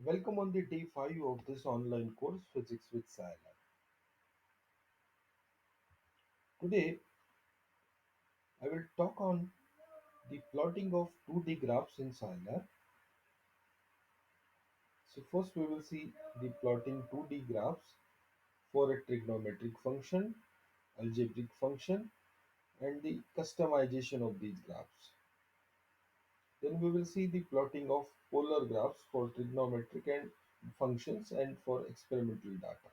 Welcome on the day 5 of this online course Physics with Scilab. Today I will talk on the plotting of 2D graphs in Scilab. So first we will see the plotting 2D graphs for a trigonometric function, algebraic function and the customization of these graphs. Then we will see the plotting of polar graphs for trigonometric and functions and for experimental data.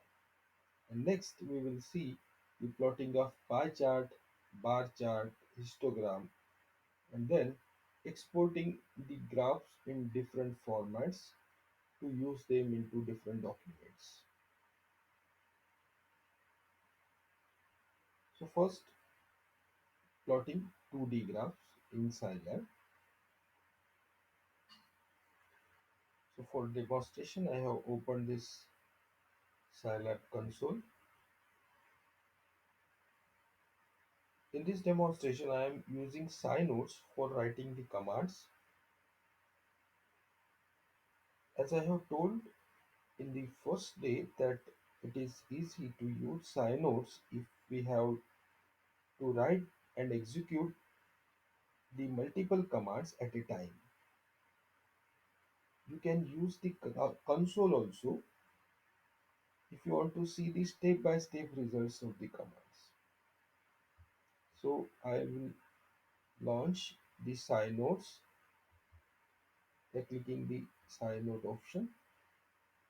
And next we will see the plotting of pie chart, bar chart, histogram, and then exporting the graphs in different formats to use them into different documents. So first, plotting 2D graphs in Scilab. So for demonstration, I have opened this Scilab console. In this demonstration, I am using notes for writing the commands. As I have told in the first day that it is easy to use notes if we have to write and execute the multiple commands at a time. You can use the console also if you want to see the step-by-step results of the commands. So I will launch the notes by clicking the note option.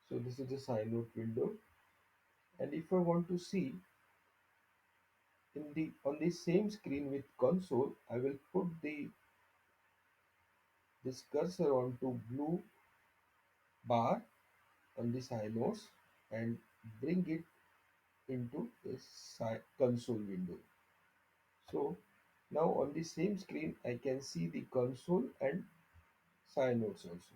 So this is the note window, and if I want to see in the on the same screen with console, I will put the this cursor onto blue bar on the notes and bring it into the console window. So now on the same screen I can see the console and notes also.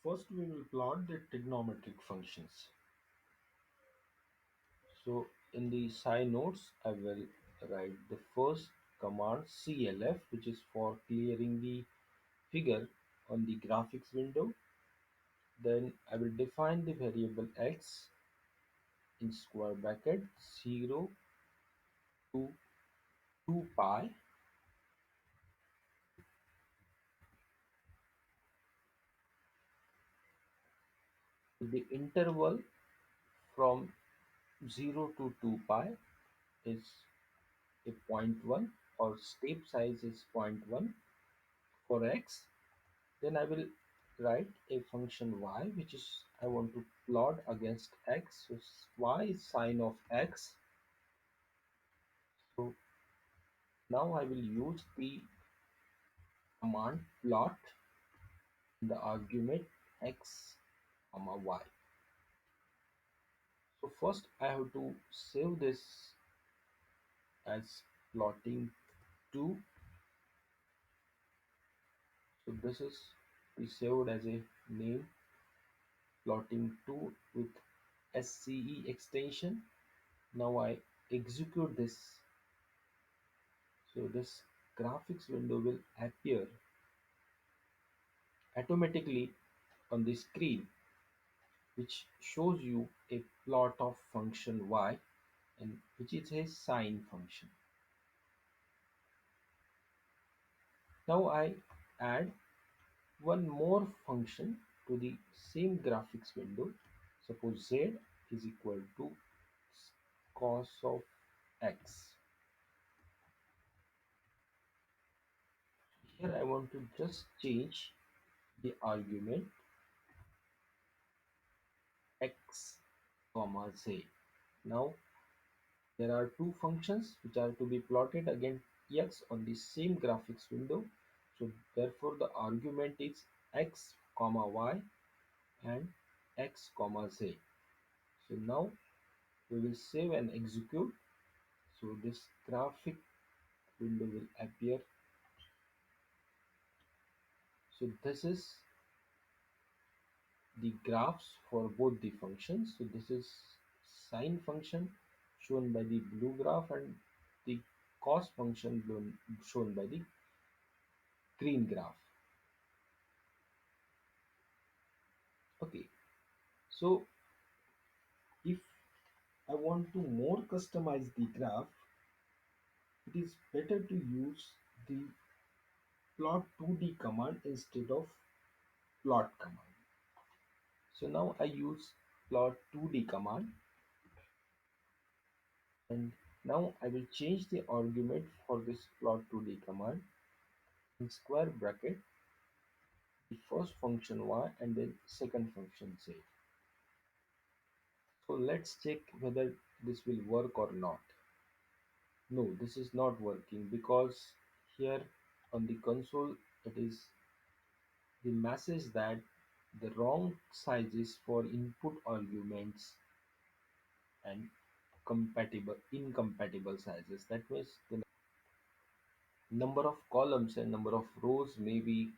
First we will plot the trigonometric functions. So in the notes I will write the first command CLF, which is for clearing the figure on the graphics window. Then I will define the variable x in square bracket 0 to 2 pi. The interval from 0 to 2 pi is a point 1, or step size is point 1 for x. Then I will write a function y, which is I want to plot against x. So y is sine of x. So now I will use the command plot in the argument x comma y. So first I have to save this as plotting 2. So this is saved as a name, plotting 2 with SCE extension. Now I execute this. So this graphics window will appear automatically on the screen, which shows you a plot of function y, and which is a sine function. Now I add one more function to the same graphics window. Suppose z is equal to cos of x. Here I want to just change the argument x comma z. Now there are two functions which are to be plotted against x on the same graphics window. So therefore the argument is x comma y and x comma z. So now we will save and execute. So this graphic window will appear. So this is the graphs for both the functions. So this is sine function shown by the blue graph, and the cos function shown by the green graph. So if I want to more customize the graph, it is better to use the Plot2D command instead of plot command. So now I use Plot2D command, and now I will change the argument for this Plot2D command in square bracket the first function y and then second function z. So let's check whether this will work or not. No, this is not working because here on the console it is the message that the wrong sizes for input arguments and compatible incompatible sizes. That means the number of columns and number of rows may be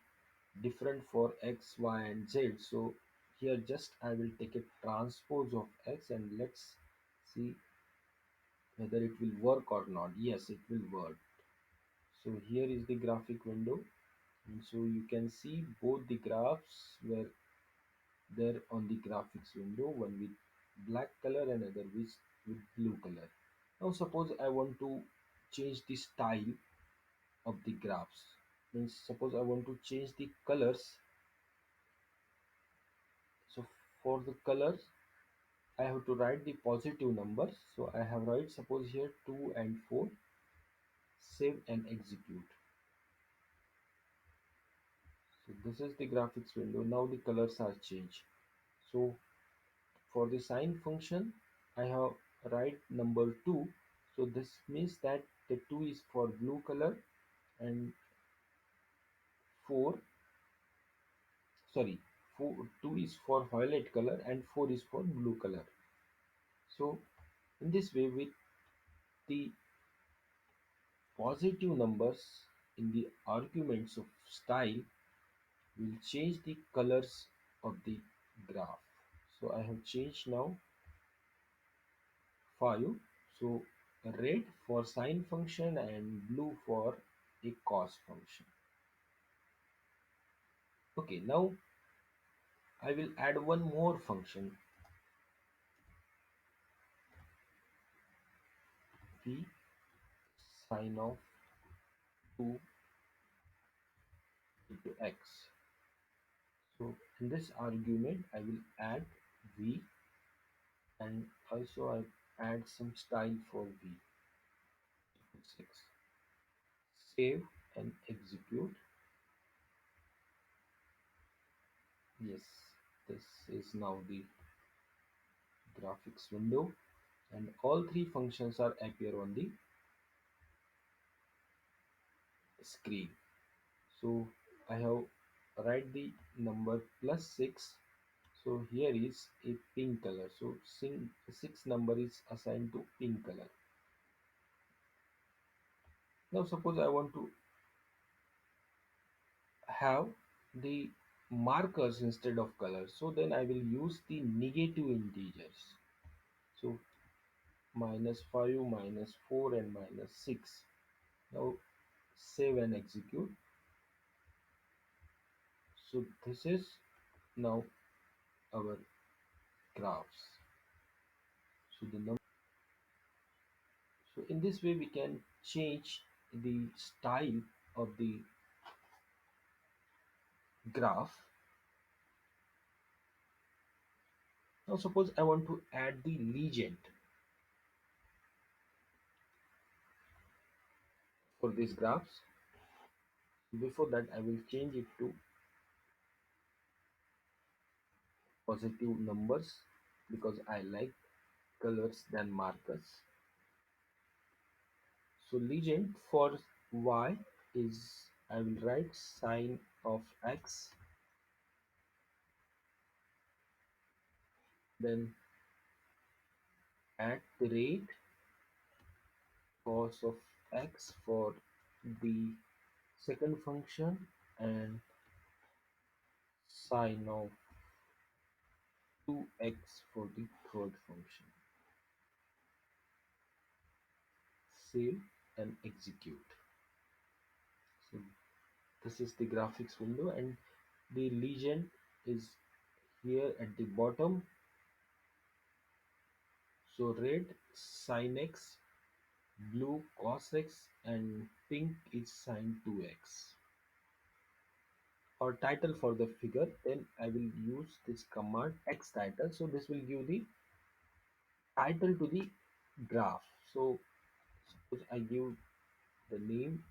different for x, y, and z. So here just I will take a transpose of x and let's see whether it will work or not. Yes, it will work. So here is the graphic window, and so you can see both the graphs were there on the graphics window, one with black color and other with blue color. Now suppose I want to change the style of the graphs. Means suppose I want to change the colors. So for the colors I have to write the positive numbers. So I have write suppose here 2 and 4. Save and execute. So this is the graphics window. Now the colors are changed. So for the sine function I have write number 2. So this means that the 2 is for blue color and 4 sorry 2 is for violet color and 4 is for blue color. So in this way, with the positive numbers in the arguments of style, will change the colors of the graph. So I have changed now 5. So red for sine function and blue for a cos function. Okay, now I will add one more function, v sine of 2 into x. So in this argument I will add v, and also I add some style for v. 6. Save and execute. Yes, this is now the graphics window, and all three functions are appear on the screen. So I have write the number +6. So here is a pink color. So 6 number is assigned to pink color. Now suppose I want to have the markers instead of colors. So then I will use the negative integers. So -5, -4, and -6. Now save and execute. So this is now our graphs. So the number. So in this way we can change the style of the graph. Now suppose I want to add the legend for these graphs. Before that I will change it to positive numbers because I like colors than markers. So legend for y is I will write sine of x, then at the rate cos of x for the second function and sine of 2x for the third function. Save and execute. So this is the graphics window, and the legend is here at the bottom, So red sin x, blue cos x, and pink is sin 2x. Or title for the figure, then I will use this command x title. So this will give the title to the graph. So suppose I give the name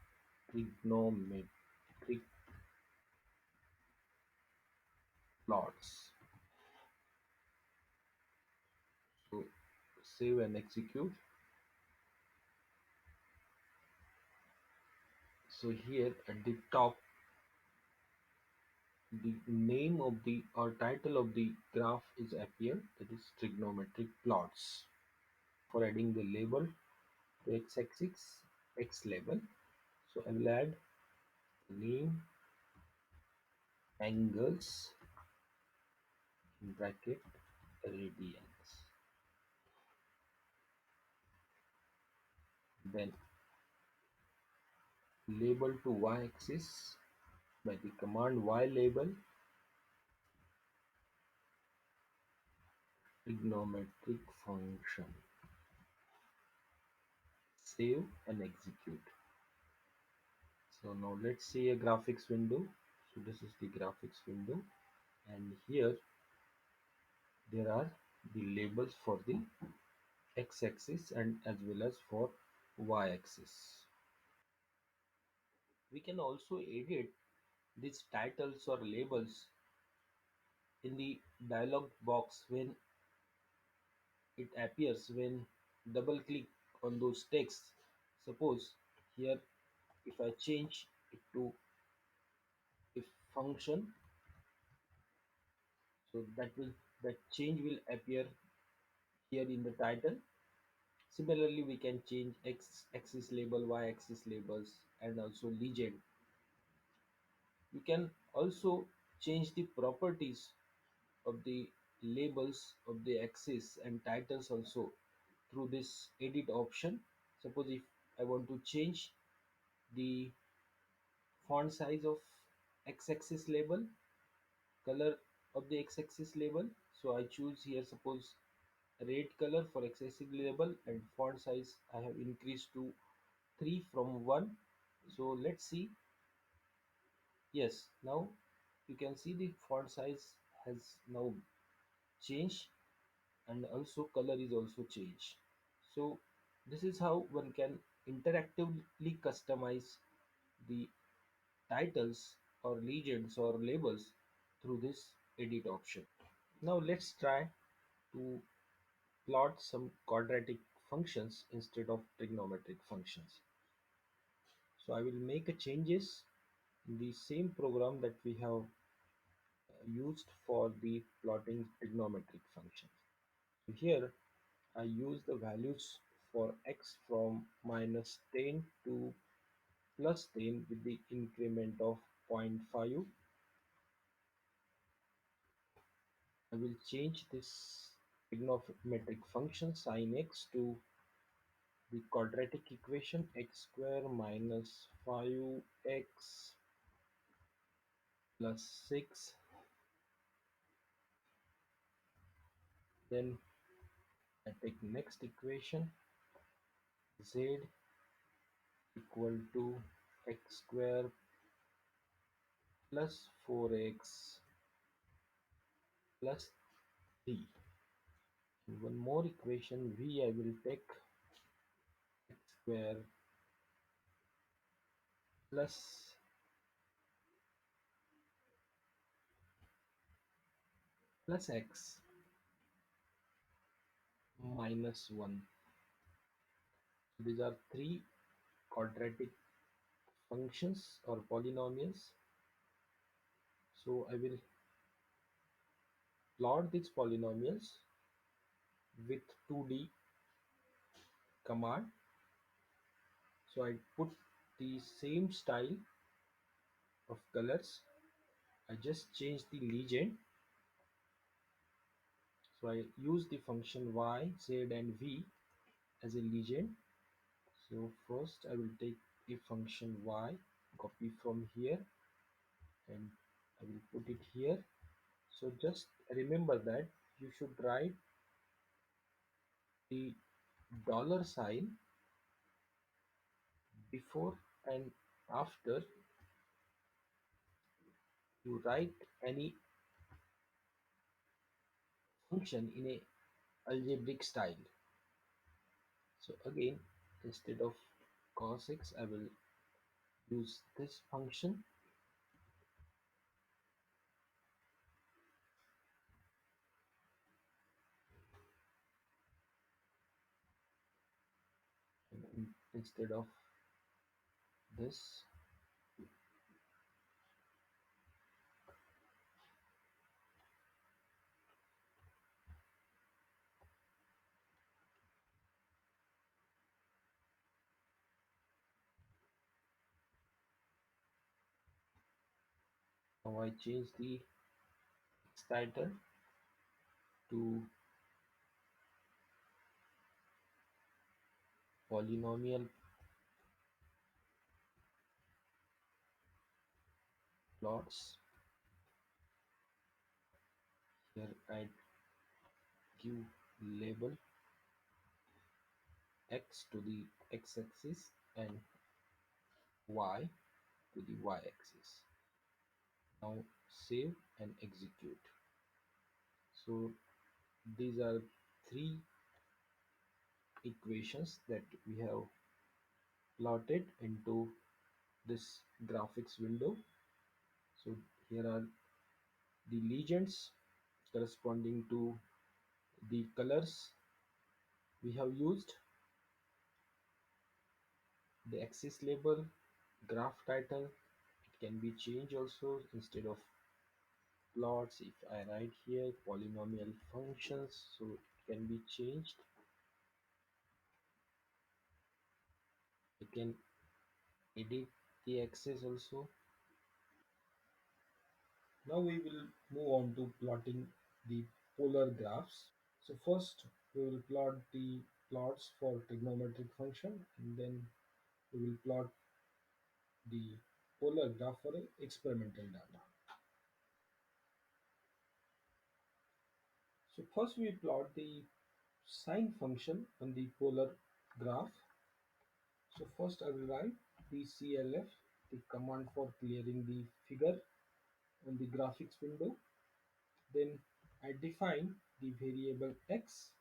trigonometric plots. So save and execute. So here at the top, the name of the or title of the graph is appeared, that is trigonometric plots. For adding the label to x-axis, x label, so I will add name angles in bracket radians. Then label to y-axis by the command y label trigonometric function. Save and execute. So now let's see a graphics window. So this is the graphics window, and here there are the labels for the x-axis and as well as for y-axis. We can also edit these titles or labels in the dialog box when it appears when double click on those texts. Suppose here if I change it to a function, so that change will appear here in the title. Similarly, we can change x axis label, y axis labels, and also legend. You can also change the properties of the labels of the axis and titles also through this edit option. Suppose if I want to change the font size of x-axis label, color of the x-axis label, so I choose here suppose red color for x-axis label, and font size I have increased to 3 from 1. So let's see. Yes, now you can see the font size has now changed, and also color is also changed. So this is how one can interactively customize the titles or legends or labels through this edit option. Now let's try to plot some quadratic functions instead of trigonometric functions. So I will make a changes in the same program that we have used for the plotting trigonometric functions. So here I use the values for x from -10 to +10 with the increment of 0.5. I will change this trigonometric function sin x to the quadratic equation x square minus 5x plus 6. Then I take next equation, z equal to x square plus 4x plus 3. And one more equation v I will take x square plus x minus 1. So these are three quadratic functions or polynomials. So I will plot these polynomials with 2D command. So I put the same style of colors. I just change the legend. So I use the function y, z and v as a legend. So first I will take a function y, copy from here, and I will put it here. So just remember that you should write the dollar sign before and after you write any function in a algebraic style. So again, instead of cos x, I will use this function, and instead of this, now I change the title to polynomial plots. Here I give label x to the x-axis and y to the y-axis. Now save and execute. So these are three equations that we have plotted into this graphics window. So here are the legends corresponding to the colors we have used, the axis label, graph title. It can be changed also. Instead of plots, if I write here polynomial functions, so it can be changed. I can edit the axis also. Now we will move on to plotting the polar graphs. So first we will plot the plots for trigonometric function, and then we will plot the polar graph for experimental data. So first we plot the sine function on the polar graph. So first I will write the CLF, the command for clearing the figure on the graphics window. Then I define the variable x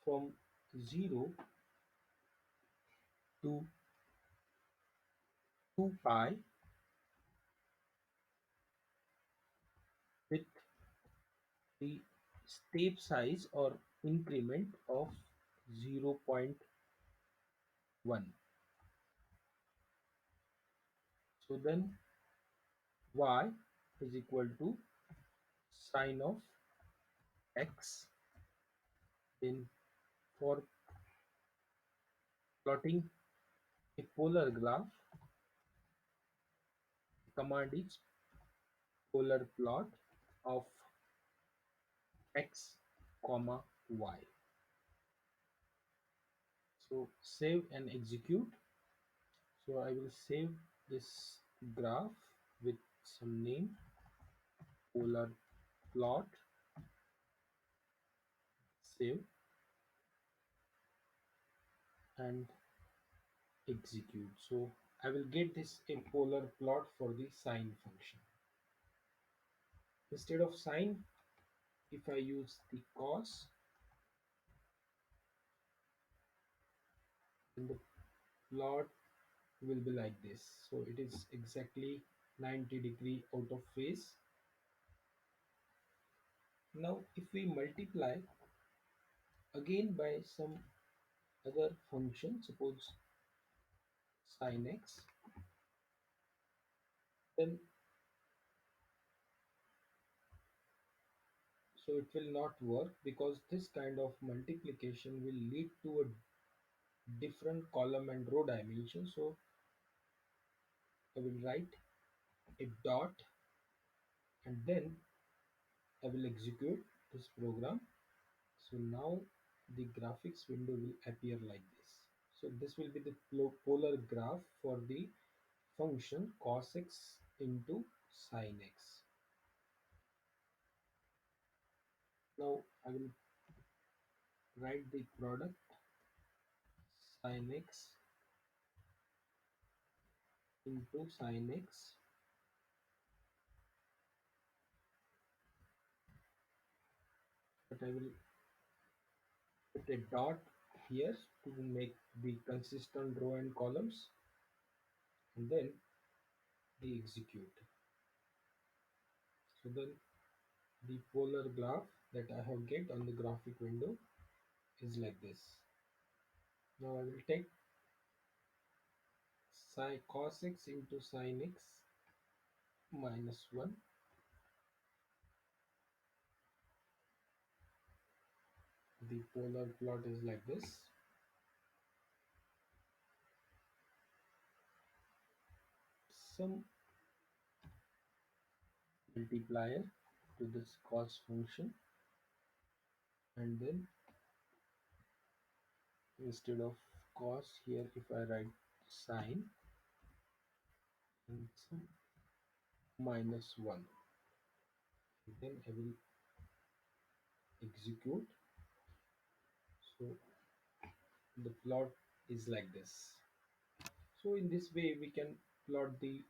from 0 to 2 pi with the step size or increment of 0.1. So then y is equal to sine of x. Then for plotting a polar graph, the command is polar plot of x comma y. So save and execute. So I will save this graph with some name, polar plot, save and execute. So I will get this a polar plot for the sine function. Instead of sine, if I use the cos, then the plot will be like this. So it is exactly 90-degree out of phase. Now if we multiply again by some other function, suppose sin x, then so it will not work, because this kind of multiplication will lead to a different column and row dimension. So I will write a dot, and then I will execute this program. So now the graphics window will appear like this. So this will be the polar graph for the function cos x into sin x. Now I will write the product sin x into sin x, but I will put a dot here to make the consistent row and columns, and then the execute. So then the polar graph that I have get on the graphic window is like this. Now I will take sin cos x into sin x minus 1. The polar plot is like this. Some multiplier to this cos function, and then instead of cos here, if I write sine and some minus 1, then I will execute. So the plot is like this. So in this way we can plot the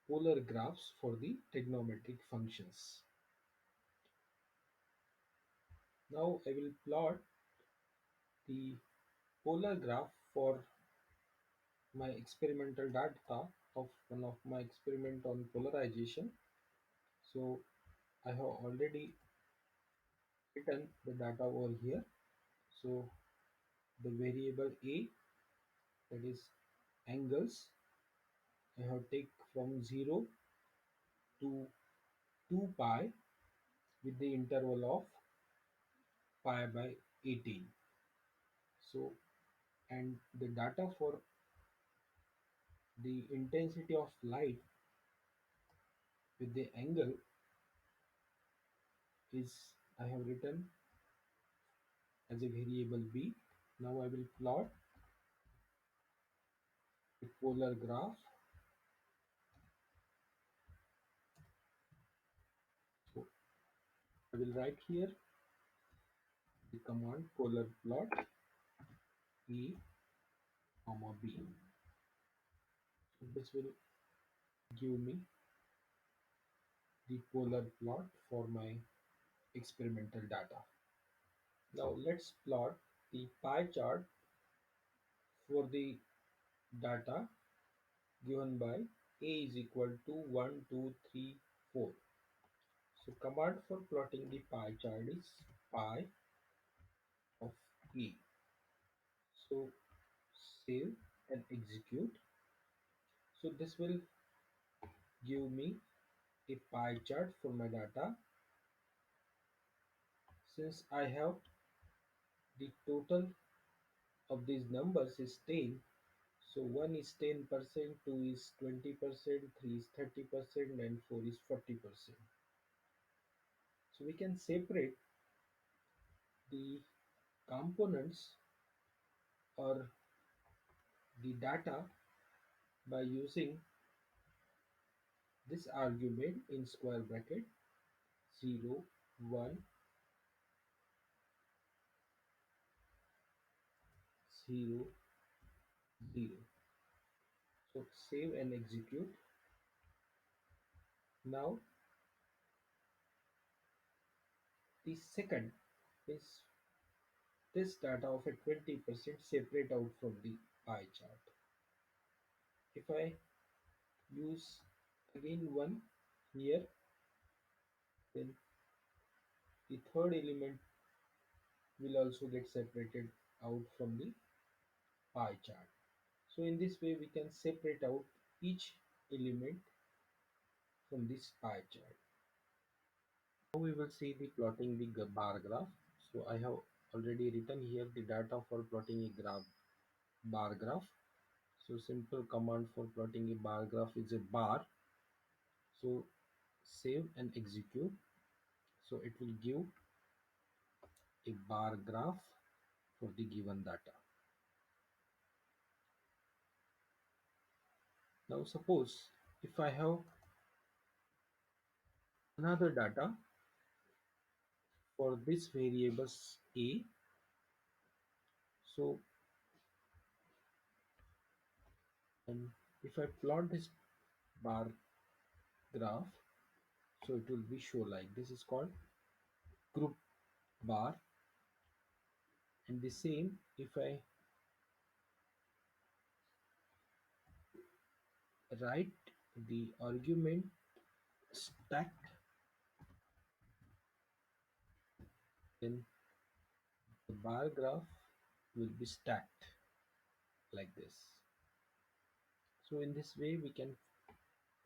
polar graphs for the trigonometric functions. Now I will plot the polar graph for my experimental data of one of my experiment on polarization. So I have already written the data over here. So the variable a, that is angles, I have take from 0 to 2 pi with the interval of pi by 18. So and the data for the intensity of light with the angle is I have written as a variable b. Now I will plot the polar graph. So I will write here the command polar plot a comma b. So this will give me the polar plot for my experimental data. Now let's plot the pie chart for the data given by a is equal to 1, 2, 3, 4. So command for plotting the pie chart is pi of a. So save and execute. So this will give me a pie chart for my data. Since I have the total of these numbers is 10, so 1 is 10%, 2 is 20%, 3 is 30%, and 4 is 40%. So we can separate the components or the data by using this argument in square bracket 0, 1, 0, 0. So save and execute. Now the second is this data of a 20% separate out from the pie chart. If I use again 1 here, then the third element will also get separated out from the pie chart. So in this way we can separate out each element from this pie chart. Now we will see the plotting the bar graph. So I have already written here the data for plotting a bar graph. So simple command for plotting a bar graph is a bar. So save and execute. So it will give a bar graph for the given data. Now suppose if I have another data for this variables a. So, and if I plot this bar graph, so it will be show like this is called group bar. And the same if I write the argument stacked, then the bar graph will be stacked like this. So in this way we can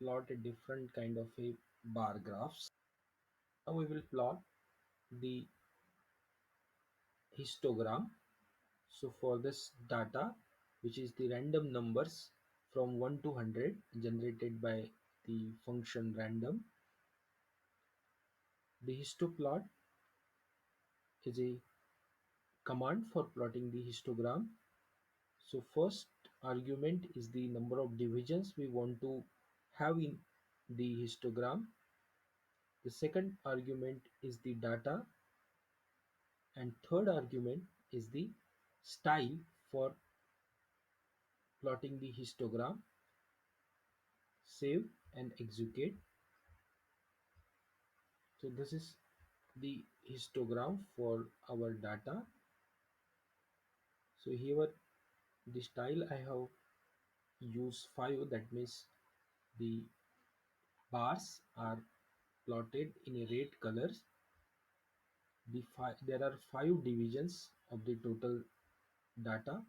plot a different kind of a bar graphs. Now we will plot the histogram. So for this data, which is the random numbers from 1 to 100 generated by the function random, the histoplot is a command for plotting the histogram. So first argument is the number of divisions we want to have in the histogram. The second argument is the data, and third argument is the style for plotting the histogram. Save and execute. So this is the histogram for our data. So here the style I have used 5, that means the bars are plotted in a red colors. There are 5 divisions of the total data.